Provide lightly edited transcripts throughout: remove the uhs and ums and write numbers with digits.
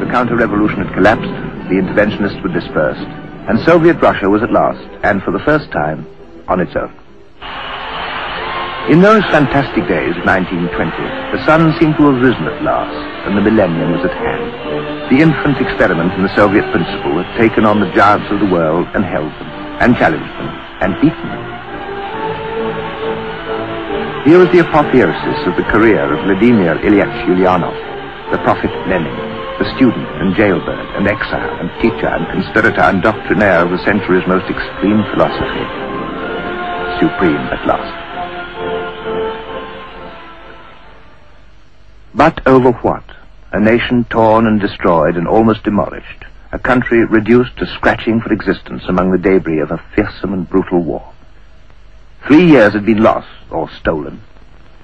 counter-revolution had collapsed, the interventionists were dispersed, and Soviet Russia was at last, and for the first time, on its own. In those fantastic days of 1920, the sun seemed to have risen at last, and the millennium was at hand. The infant experiment in the Soviet principle had taken on the giants of the world and held them, and challenged them, and beaten them. Here was the apotheosis of the career of Vladimir Ilyich Ulyanov, the prophet Lenin, the student and jailbird and exile and teacher and conspirator and doctrinaire of the century's most extreme philosophy. Supreme at last. But over what? A nation torn and destroyed and almost demolished. A country reduced to scratching for existence among the debris of a fearsome and brutal war. 3 years had been lost, or stolen.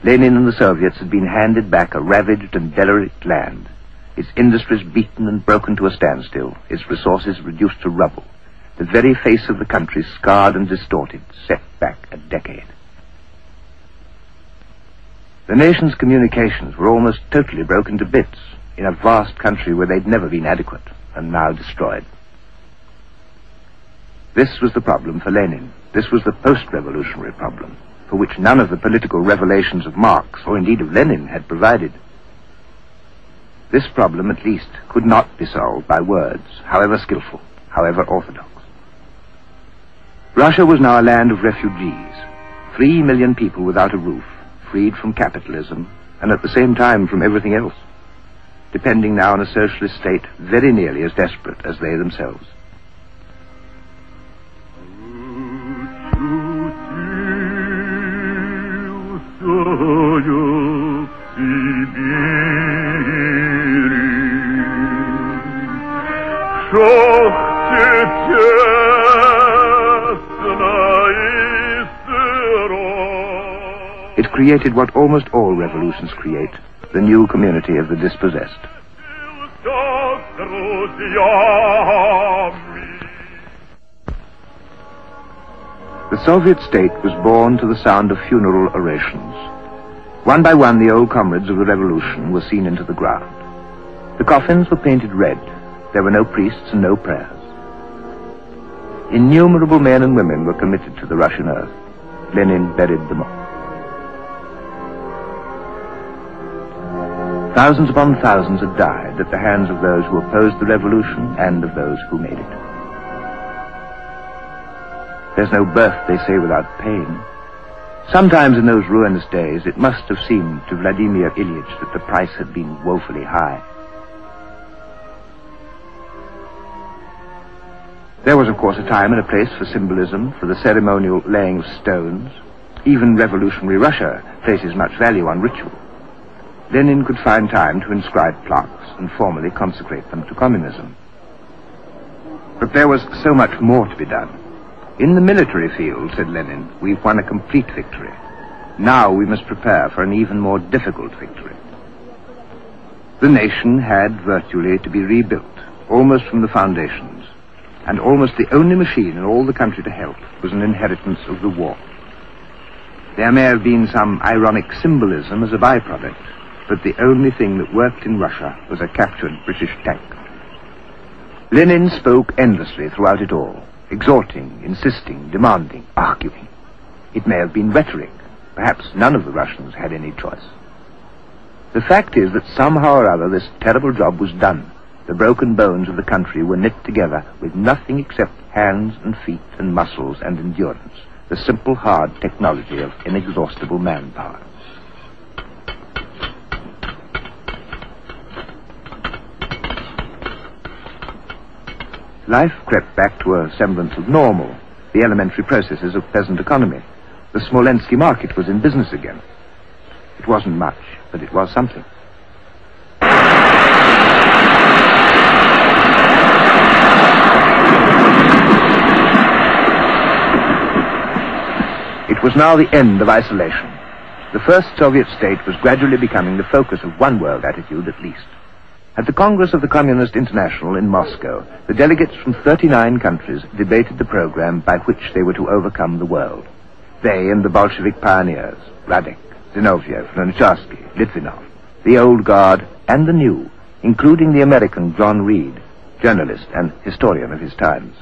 Lenin and the Soviets had been handed back a ravaged and derelict land, its industries beaten and broken to a standstill, its resources reduced to rubble, the very face of the country scarred and distorted, set back a decade. The nation's communications were almost totally broken to bits in a vast country where they'd never been adequate and now destroyed. This was the problem for Lenin. This was the post-revolutionary problem, for which none of the political revelations of Marx, or indeed of Lenin, had provided. This problem, at least, could not be solved by words, however skillful, however orthodox. Russia was now a land of refugees, 3 million people without a roof, freed from capitalism, and at the same time from everything else, depending now on a socialist state very nearly as desperate as they themselves. It created what almost all revolutions create, the new community of the dispossessed. The Soviet state was born to the sound of funeral orations. One by one, the old comrades of the revolution were seen into the ground. The coffins were painted red. There were no priests and no prayers. Innumerable men and women were committed to the Russian earth. Lenin buried them all. Thousands upon thousands had died at the hands of those who opposed the revolution and of those who made it. There's no birth, they say, without pain. Sometimes in those ruinous days, it must have seemed to Vladimir Ilyich that the price had been woefully high. There was, of course, a time and a place for symbolism, for the ceremonial laying of stones. Even revolutionary Russia places much value on ritual. Lenin could find time to inscribe plaques and formally consecrate them to communism. But there was so much more to be done. In the military field, said Lenin, we've won a complete victory. Now we must prepare for an even more difficult victory. The nation had virtually to be rebuilt, almost from the foundations, and almost the only machine in all the country to help was an inheritance of the war. There may have been some ironic symbolism as a byproduct, but the only thing that worked in Russia was a captured British tank. Lenin spoke endlessly throughout it all, exhorting, insisting, demanding, arguing. It may have been rhetoric. Perhaps none of the Russians had any choice. The fact is that somehow or other this terrible job was done. The broken bones of the country were knit together with nothing except hands and feet and muscles and endurance, the simple, hard technology of inexhaustible manpower. Life crept back to a semblance of normal, the elementary processes of peasant economy. The Smolensky market was in business again. It wasn't much, but it was something. It was now the end of isolation. The first Soviet state was gradually becoming the focus of one world attitude at least. At the Congress of the Communist International in Moscow, the delegates from 39 countries debated the program by which they were to overcome the world. They and the Bolshevik pioneers, Radek, Zinoviev, Lunacharsky, Litvinov, the old guard and the new, including the American John Reed, journalist and historian of his times.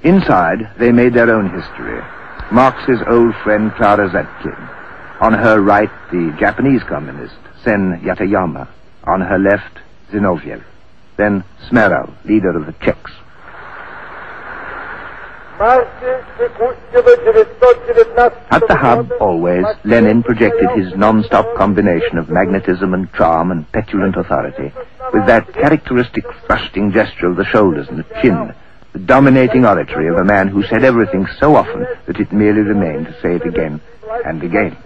Inside, they made their own history. Marx's old friend Clara Zetkin. On her right, the Japanese communist, Sen Yatayama. On her left, Zinoviev. Then Smerov, leader of the Czechs. At the hub, always, Lenin projected his non-stop combination of magnetism and charm and petulant authority, with that characteristic thrusting gesture of the shoulders and the chin, the dominating oratory of a man who said everything so often that it merely remained to say it again and again.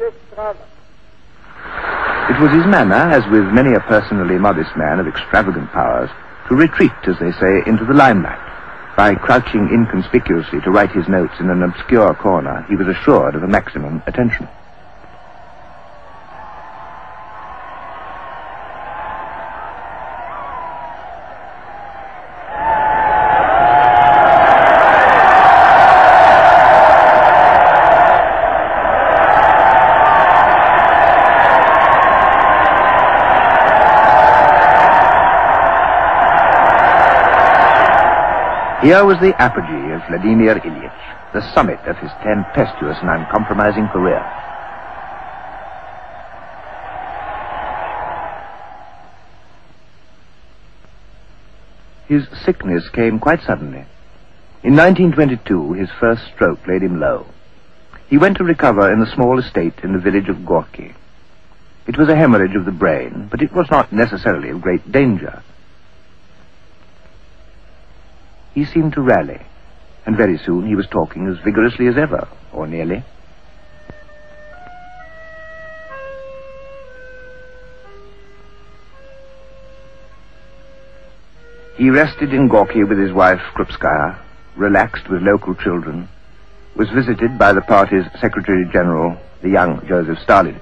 It was his manner, as with many a personally modest man of extravagant powers, to retreat, as they say, into the limelight. By crouching inconspicuously to write his notes in an obscure corner, he was assured of a maximum attention. Here was the apogee of Vladimir Ilyich, the summit of his tempestuous and uncompromising career. His sickness came quite suddenly. In 1922, his first stroke laid him low. He went to recover in the small estate in the village of Gorky. It was a hemorrhage of the brain, but it was not necessarily of great danger. He seemed to rally, and very soon he was talking as vigorously as ever, or nearly. He rested in Gorky with his wife Krupskaya, relaxed with local children, was visited by the party's Secretary-General, the young Joseph Stalin.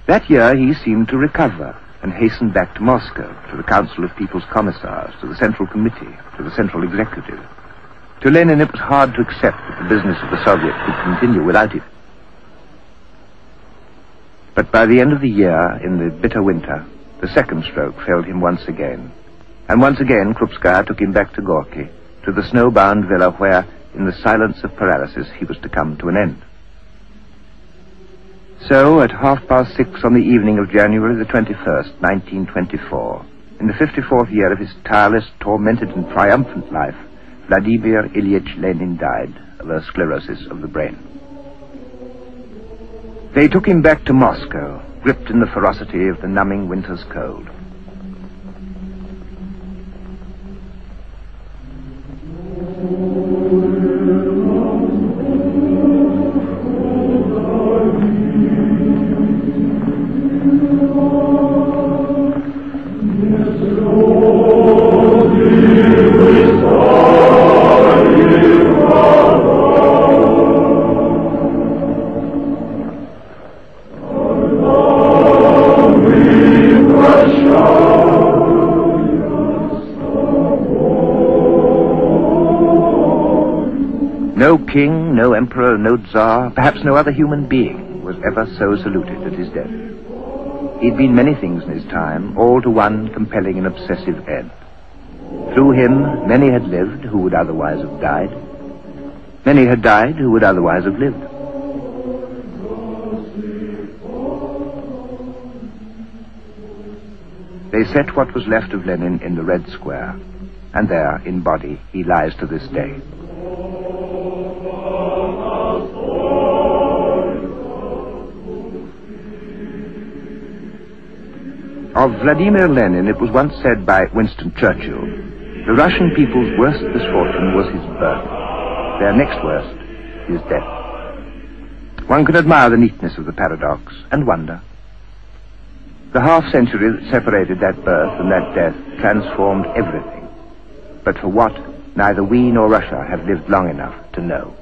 That year he seemed to recover, and hastened back to Moscow, to the Council of People's Commissars, to the Central Committee, to the Central Executive. To Lenin it was hard to accept that the business of the Soviet could continue without it. But by the end of the year, in the bitter winter, the second stroke failed him once again. And once again Krupskaya took him back to Gorky, to the snow-bound villa where, in the silence of paralysis, he was to come to an end. So, at 6:30 on the evening of January the 21st, 1924, in the 54th year of his tireless, tormented and triumphant life, Vladimir Ilyich Lenin died of a sclerosis of the brain. They took him back to Moscow, gripped in the ferocity of the numbing winter's cold. No king, no emperor, no tsar, perhaps no other human being was ever so saluted at his death. He'd been many things in his time, all to one compelling and obsessive end. Through him, many had lived who would otherwise have died. Many had died who would otherwise have lived. They set what was left of Lenin in the Red Square, and there, in body, he lies to this day. Of Vladimir Lenin, it was once said by Winston Churchill, the Russian people's worst misfortune was his birth. Their next worst, his death. One can admire the neatness of the paradox, and wonder. The half-century that separated that birth and that death transformed everything. But for what, neither we nor Russia have lived long enough to know.